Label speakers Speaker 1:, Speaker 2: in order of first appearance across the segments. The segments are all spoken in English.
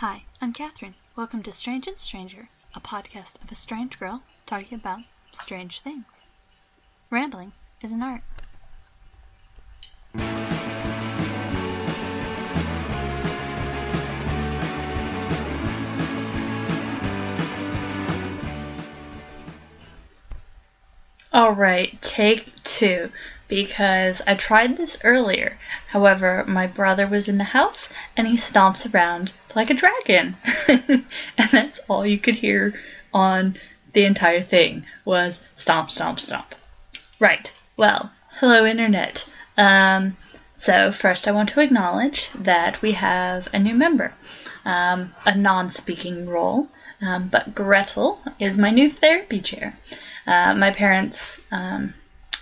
Speaker 1: Hi, I'm Catherine. Welcome to Strange and Stranger, a podcast of a strange girl talking about strange things. Rambling is an art. Alright, take two, because I tried this earlier. However, my brother was in the house, and he stomps around like a dragon. And that's all you could hear on the entire thing, was stomp, stomp, stomp. Right, well, hello internet. So first I want to acknowledge that we have a new member, a non-speaking role, but Gretel is my new therapy chair. My parents,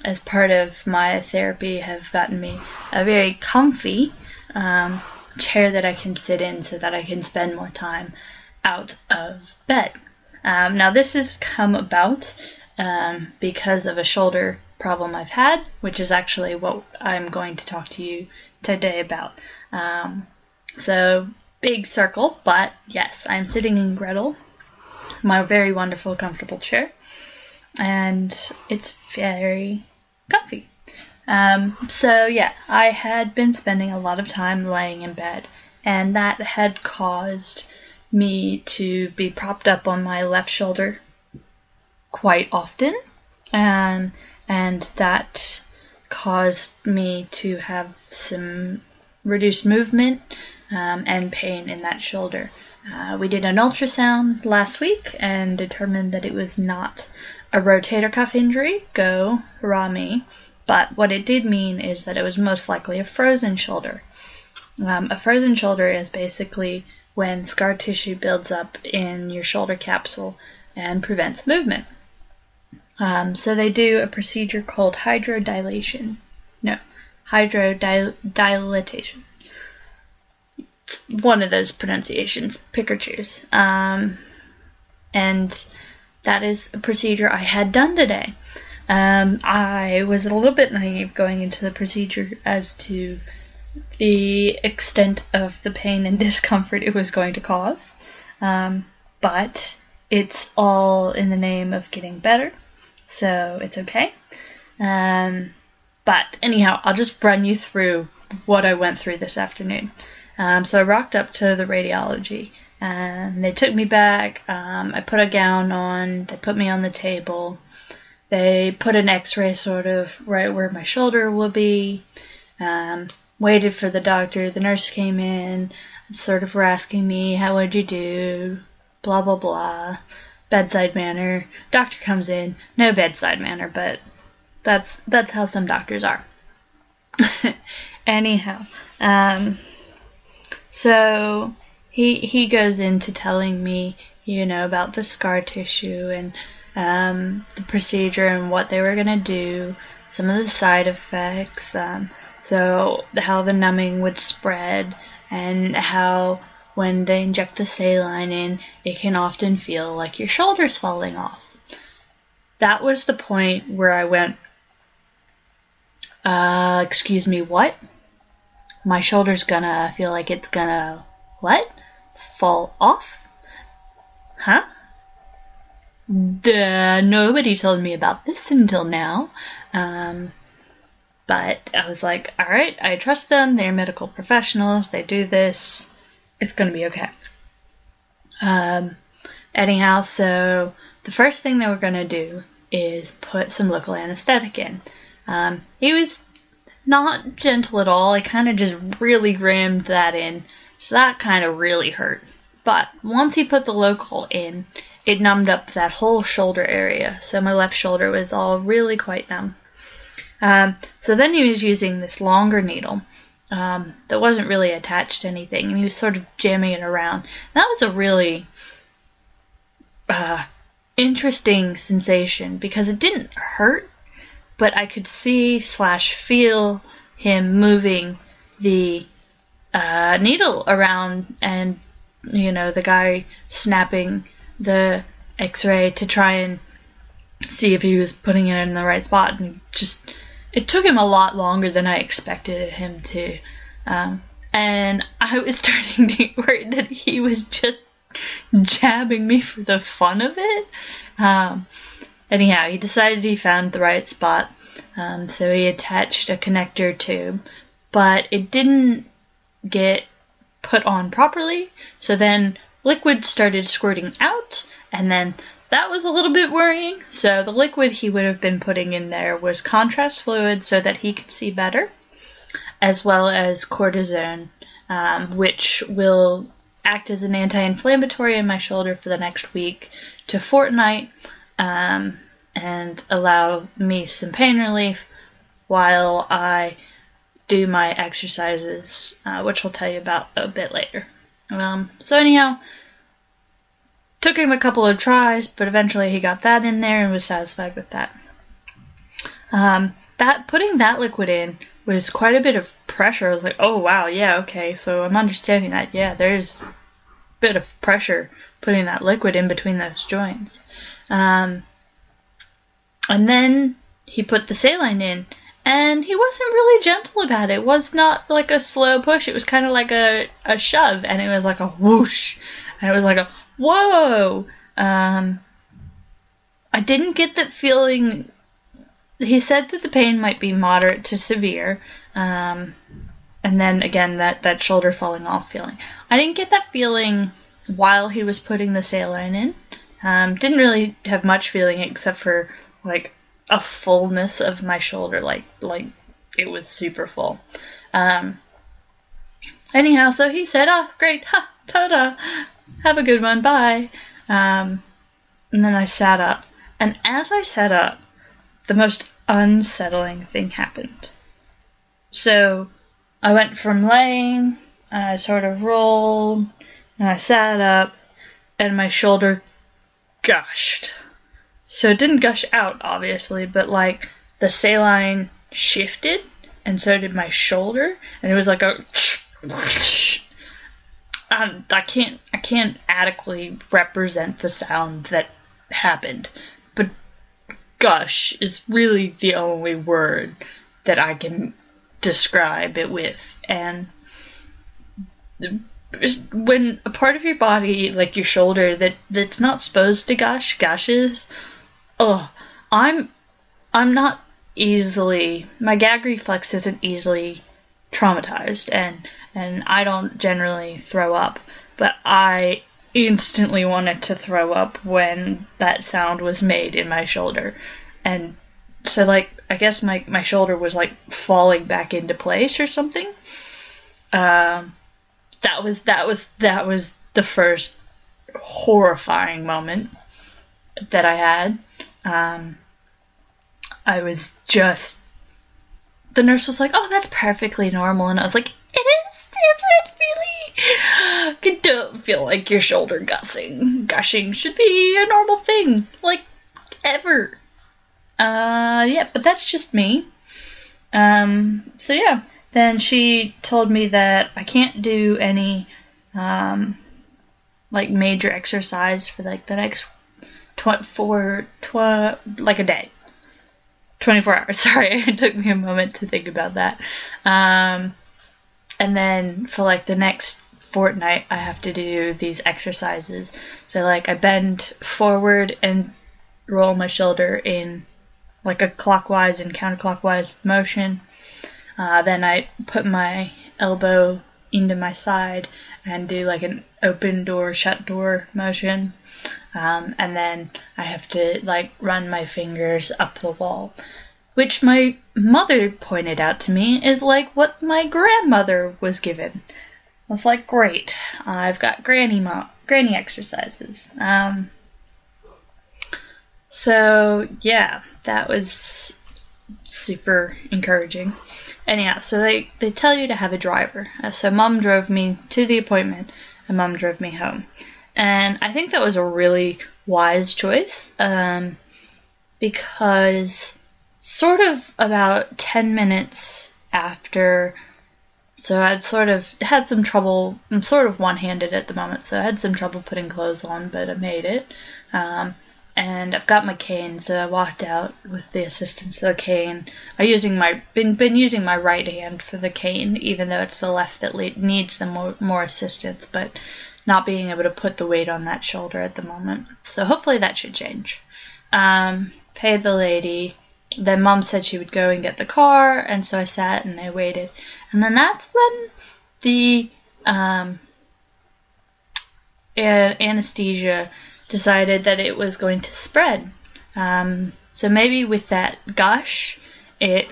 Speaker 1: as part of my therapy, have gotten me a very comfy chair that I can sit in so that I can spend more time out of bed. Now this has come about because of a shoulder problem I've had, which is actually what I'm going to talk to you today about. So big circle, but yes, I'm sitting in Gretel, my very wonderful, comfortable chair. And it's very comfy. So yeah, I had been spending a lot of time laying in bed, and that had caused me to be propped up on my left shoulder quite often, and that caused me to have some reduced movement and pain in that shoulder. We did an ultrasound last week and determined that it was not a rotator cuff injury, go hurrah me, but what it did mean is that it was most likely a frozen shoulder. A frozen shoulder is basically when scar tissue builds up in your shoulder capsule and prevents movement. So they do a procedure called hydrodilation. Hydodilatation. It's one of those pronunciations, pick or choose. And that is a procedure I had done today. I was a little bit naive going into the procedure as to the extent of the pain and discomfort it was going to cause. But it's all in the name of getting better, so it's okay. But anyhow, I'll just run you through what I went through this afternoon. So I rocked up to the radiology, and they took me back. I put a gown on. They put me on the table. They put an x-ray sort of right where my shoulder will be. Waited for the doctor. The nurse came in, sort of were asking me, how would you do? Blah, blah, blah. Bedside manner. Doctor comes in. No bedside manner, but that's how some doctors are. Anyhow, so he goes into telling me, about the scar tissue and the procedure and what they were going to do, some of the side effects, so how the numbing would spread, and how when they inject the saline in, it can often feel like your shoulder's falling off. That was the point where I went, excuse me, what? My shoulder's gonna feel like it's gonna, what? Fall off? Huh? Duh, nobody told me about this until now. But I was like, alright, I trust them, they're medical professionals, they do this, it's gonna be okay. Anyhow, so the first thing they were gonna do is put some local anesthetic in. He was not gentle at all. I kind of just really rammed that in, so that kind of really hurt. But once he put the local in, it numbed up that whole shoulder area, so my left shoulder was all really quite numb. So then he was using this longer needle that wasn't really attached to anything, and he was sort of jamming it around. That was a really interesting sensation, because it didn't hurt, but I could see/feel him moving the needle around, and the guy snapping the x-ray to try and see if he was putting it in the right spot, and it took him a lot longer than I expected him to. And I was starting to get worried that he was just jabbing me for the fun of it. Anyhow, he decided he found the right spot, so he attached a connector tube, but it didn't get put on properly, so then liquid started squirting out, and then that was a little bit worrying. So the liquid he would have been putting in there was contrast fluid so that he could see better, as well as cortisone, which will act as an anti-inflammatory in my shoulder for the next week to fortnight, and allow me some pain relief while I do my exercises, which I'll tell you about a bit later. So anyhow, took him a couple of tries, but eventually he got that in there and was satisfied with that. Putting that liquid in was quite a bit of pressure. I was like, oh wow, yeah, okay, so I'm understanding that. Yeah, there's a bit of pressure putting that liquid in between those joints. And then he put the saline in, and he wasn't really gentle about it. It was not like a slow push. It was kind of like a shove, and it was like a whoosh, and it was like a whoa. I didn't get that feeling. He said that the pain might be moderate to severe, and then again that shoulder falling off feeling. I didn't get that feeling while he was putting the saline in. Didn't really have much feeling except for like a fullness of my shoulder, like it was super full. Anyhow, so he said, "Oh, great, ha, ta-da, have a good one, bye." And then I sat up, and as I sat up, the most unsettling thing happened. So I went from laying, and I sort of rolled, and I sat up, and my shoulder gushed. So it didn't gush out, obviously, but like the saline shifted, and so did my shoulder, and it was like a I can't adequately represent the sound that happened, but gush is really the only word that I can describe it with. And when a part of your body, like your shoulder, that's not supposed to gushes, I'm not easily, my gag reflex isn't easily traumatized, and I don't generally throw up, but I instantly wanted to throw up when that sound was made in my shoulder. And so like I guess my shoulder was like falling back into place or something. That was the first horrifying moment that I had. I was just, the nurse was like, "Oh, that's perfectly normal," and I was like, "It is it really? I don't feel like your shoulder gushing should be a normal thing, like, ever." Yeah, but that's just me. So yeah, then she told me that I can't do any, like, major exercise for, like, the next like a day. 24 hours, sorry, it took me a moment to think about that. And then for, like, the next fortnight, I have to do these exercises. So, like, I bend forward and roll my shoulder in, like, a clockwise and counterclockwise motion. Then I put my elbow into my side and do, like, an open door, shut door motion. And then I have to, like, run my fingers up the wall, which my mother pointed out to me is like what my grandmother was given. I was like, great, I've got granny exercises. So yeah, that was super encouraging. Anyhow, so they tell you to have a driver. So Mom drove me to the appointment, and Mom drove me home. And I think that was a really wise choice, because sort of about 10 minutes after, so I'd sort of had some trouble, I'm sort of one-handed at the moment, so I had some trouble putting clothes on, but I made it. and I've got my cane, so I walked out with the assistance of the cane. Been using my right hand for the cane, even though it's the left that needs the more assistance, but not being able to put the weight on that shoulder at the moment. So hopefully that should change. Paid the lady. Then Mom said she would go and get the car, and so I sat and I waited. And then that's when the anesthesia decided that it was going to spread. So maybe with that gush, it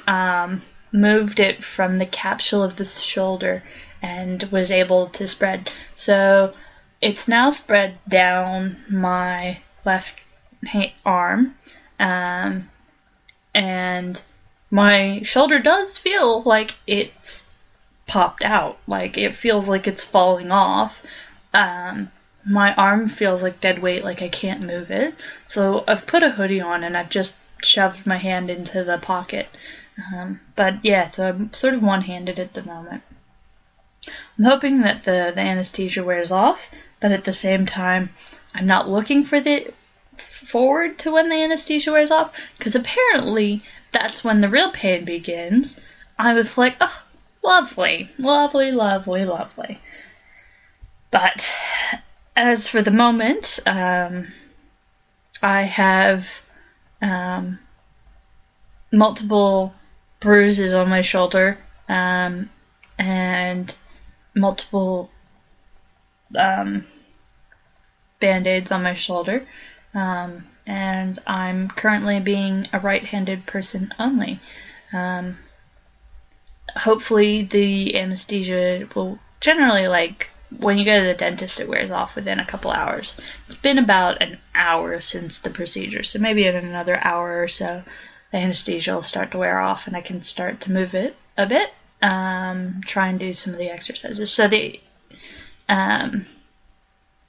Speaker 1: moved it from the capsule of the shoulder and was able to spread. So it's now spread down my left arm, and my shoulder does feel like it's popped out. Like, it feels like it's falling off. My arm feels like dead weight, like I can't move it. So I've put a hoodie on and I've just shoved my hand into the pocket. But yeah, so I'm sort of one-handed at the moment. I'm hoping that the anesthesia wears off, but at the same time, I'm not looking forward to when the anesthesia wears off, because apparently that's when the real pain begins. I was like, oh, lovely, lovely, lovely, lovely. But as for the moment, I have multiple bruises on my shoulder, and multiple band-aids on my shoulder, and I'm currently being a right-handed person only. Hopefully the anesthesia will generally, like, when you go to the dentist, it wears off within a couple hours. It's been about an hour since the procedure, so maybe in another hour or so, the anesthesia will start to wear off and I can start to move it a bit, try and do some of the exercises. So the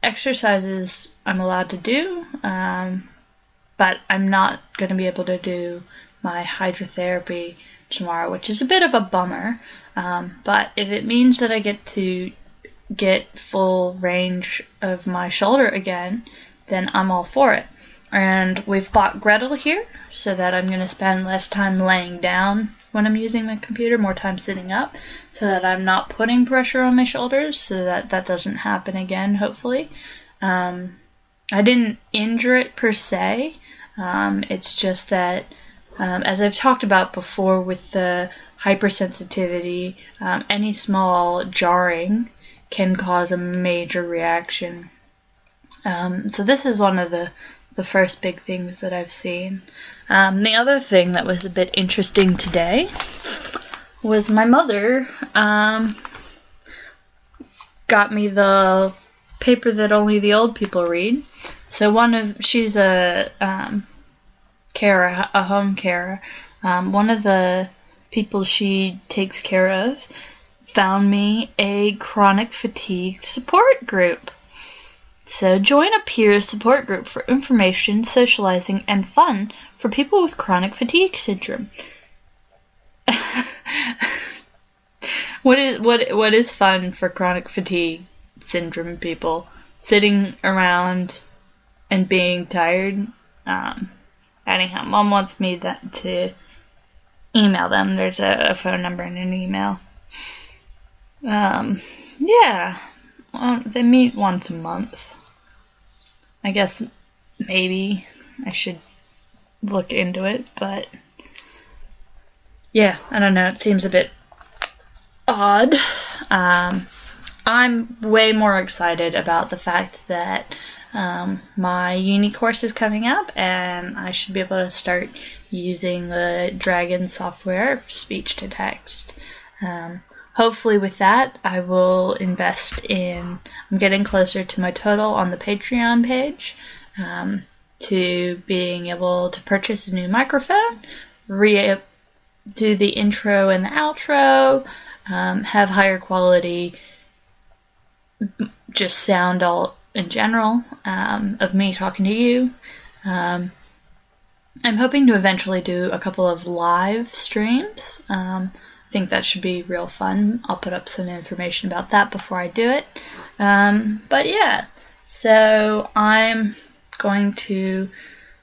Speaker 1: exercises I'm allowed to do, but I'm not going to be able to do my hydrotherapy tomorrow, which is a bit of a bummer, but if it means that I get to get full range of my shoulder again, then I'm all for it. And we've bought Gretel here so that I'm going to spend less time laying down when I'm using my computer, more time sitting up, so that I'm not putting pressure on my shoulders, so that that doesn't happen again, hopefully. I didn't injure it per se. It's just that, as I've talked about before with the hypersensitivity, any small jarring can cause a major reaction. So this is one of the first big things that I've seen. The other thing that was a bit interesting today was my mother got me the paper that only the old people read. So she's a carer, a home carer. One of the people she takes care of found me a chronic fatigue support group. So join a peer support group for information, socializing, and fun for people with chronic fatigue syndrome. What is fun for chronic fatigue syndrome people? Sitting around and being tired. Anyhow, Mom wants me to email them. There's a phone number and an email. Yeah. Well, they meet once a month. I guess maybe I should look into it, but yeah, I don't know. It seems a bit odd. I'm way more excited about the fact that my uni course is coming up and I should be able to start using the Dragon software, speech to text. Hopefully with that, I will invest in, I'm getting closer to my total on the Patreon page, to being able to purchase a new microphone, do the intro and the outro, have higher quality, just sound all in general, of me talking to you. I'm hoping to eventually do a couple of live streams. I think that should be real fun. I'll put up some information about that before I do it. But yeah, so I'm going to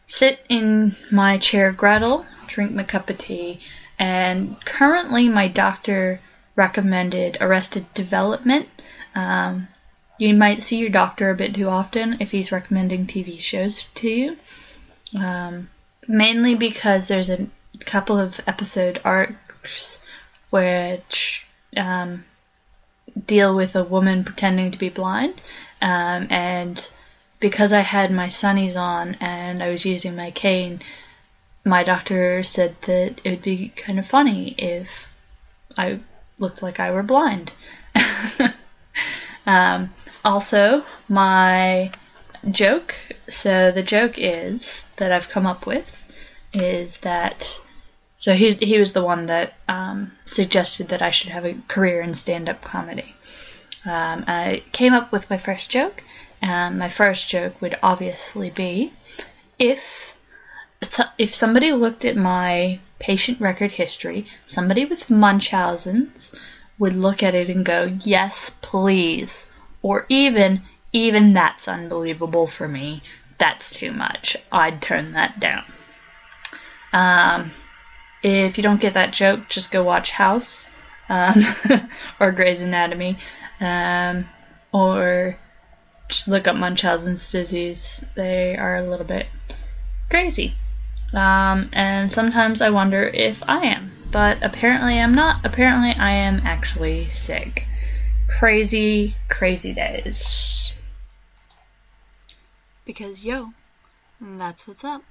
Speaker 1: sit in my chair Gretel, drink my cup of tea, and currently my doctor recommended Arrested Development. You might see your doctor a bit too often if he's recommending TV shows to you. Mainly because there's a couple of episode arcs which deal with a woman pretending to be blind, and because I had my sunnies on and I was using my cane, my doctor said that it would be kind of funny if I looked like I were blind. Also, my joke, so the joke is, that I've come up with, is that, so he was the one that suggested that I should have a career in stand-up comedy. I came up with my first joke, and my first joke would obviously be, if somebody looked at my patient record history, somebody with Munchausen's would look at it and go, yes, please. Or even that's unbelievable for me. That's too much. I'd turn that down. If you don't get that joke, just go watch House, or Grey's Anatomy, or just look up Munchausen's disease. They are a little bit crazy. And sometimes I wonder if I am. But apparently I'm not. Apparently I am actually sick. Crazy, crazy days. Because, yo, that's what's up.